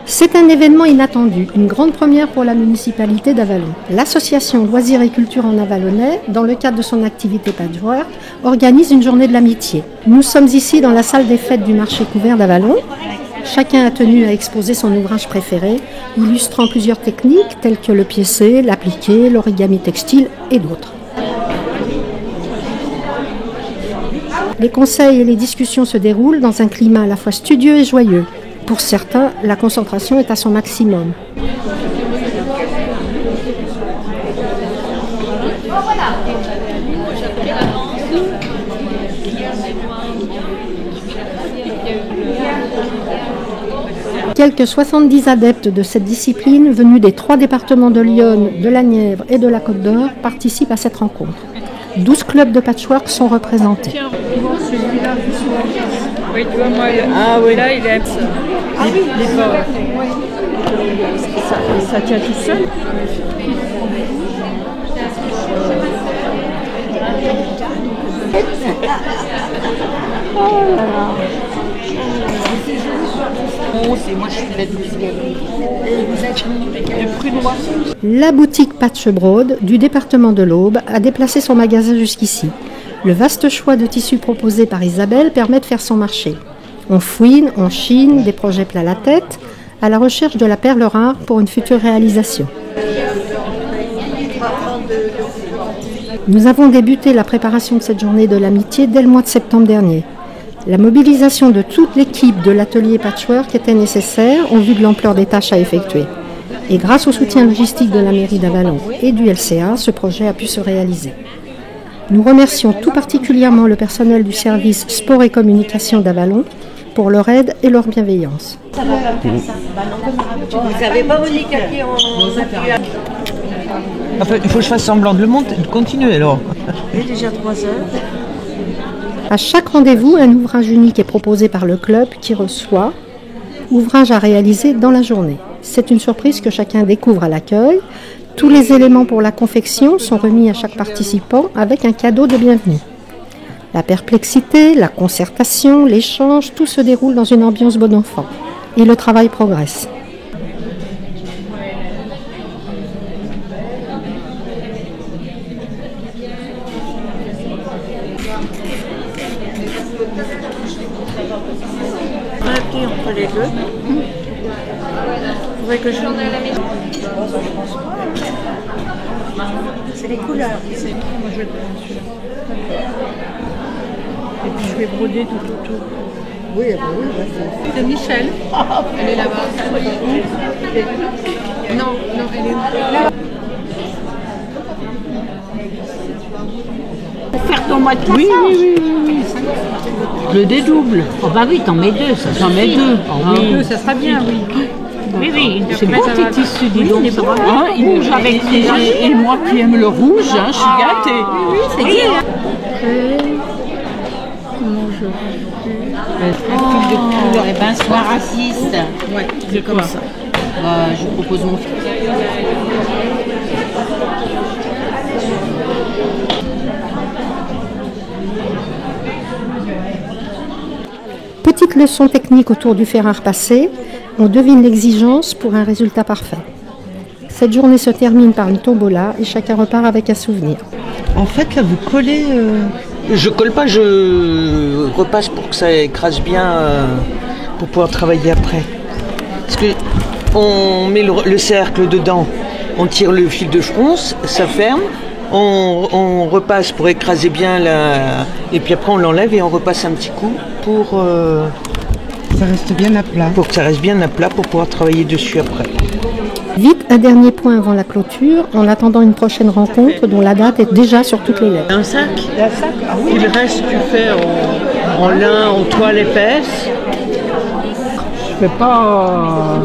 C'est un événement inattendu, une grande première pour la municipalité d'Avallon. L'association Loisirs et Culture en Avallonnais, dans le cadre de son activité patchwork, organise une journée de l'amitié. Nous sommes ici dans la salle des fêtes du marché couvert d'Avallon. Chacun a tenu à exposer son ouvrage préféré, illustrant plusieurs techniques telles que le piécé, l'appliqué, l'origami textile et d'autres. Les conseils et les discussions se déroulent dans un climat à la fois studieux et joyeux. Pour certains, la concentration est à son maximum. Quelques 70 adeptes de cette discipline, venus des 3 départements de l'Yonne, de la Nièvre et de la Côte d'Or, participent à cette rencontre. 12 clubs de patchwork sont représentés. Tiens, celui-là, oui, tu vois, moi, là, il est absent. Ah oui, il est pas. Ça tient tout seul. Oh là là. Moi, je suis la douce. Et vous êtes de Prunois. La boutique Patch Broad du département de l'Aube a déplacé son magasin jusqu'ici. Le vaste choix de tissus proposé par Isabelle permet de faire son marché. On fouine, on chine, des projets plein la tête, à la recherche de la perle rare pour une future réalisation. Nous avons débuté la préparation de cette journée de l'amitié dès le mois de septembre dernier. La mobilisation de toute l'équipe de l'atelier patchwork était nécessaire au vu de l'ampleur des tâches à effectuer. Et grâce au soutien logistique de la mairie d'Avallon et du LCA, ce projet a pu se réaliser. Nous remercions tout particulièrement le personnel du service sport et communication d'Avallon pour leur aide et leur bienveillance. Vous savez pas, Monica, qui Enfin, il faut que je fasse semblant de le monter, de continuer alors. Il est déjà 3 heures. À chaque rendez-vous, un ouvrage unique est proposé par le club qui reçoit ouvrage à réaliser dans la journée. C'est une surprise que chacun découvre à l'accueil. Tous les éléments pour la confection sont remis à chaque participant avec un cadeau de bienvenue. La perplexité, la concertation, l'échange, tout se déroule dans une ambiance bon enfant. Et le travail progresse. Entre les deux. Faudrait que je à la maison. C'est les couleurs. Moi, je vais le prendre celui-là. Et puis je vais broder tout autour. Oui, oui, C'est de Michel. Elle est là-bas. Non, elle est là. Faire ton mois de Oui. Je le dédouble. Oh bah oui, t'en mets 2, ça J'en mets 2. Oui, ça sera bien, oui. Oui. C'est beau tes tissus, dis donc. Hein, il rouge avec les Et moi qui aime le rouge, je suis gâtée. Oui, c'est bien. Calcul de couleur, et ben sois raciste. Ouais, c'est comme ça. Je vous propose mon film. Petite leçon technique autour du fer à repasser. On devine l'exigence pour un résultat parfait. Cette journée se termine par une tombola et chacun repart avec un souvenir. En fait, là, vous collez... Je colle pas, je repasse pour que ça écrase bien, pour pouvoir travailler après. Parce que on met le cercle dedans, on tire le fil de fronce, ça ferme, on repasse pour écraser bien et puis après on l'enlève et on repasse un petit coup pour... Ça reste bien à plat. Pour que ça reste bien à plat pour pouvoir travailler dessus après. Vite, un dernier point avant la clôture, en attendant une prochaine rencontre dont la date est déjà sur toutes les lettres. Un sac. Et le reste tu fais en lin, en toile épaisse. Je fais pas...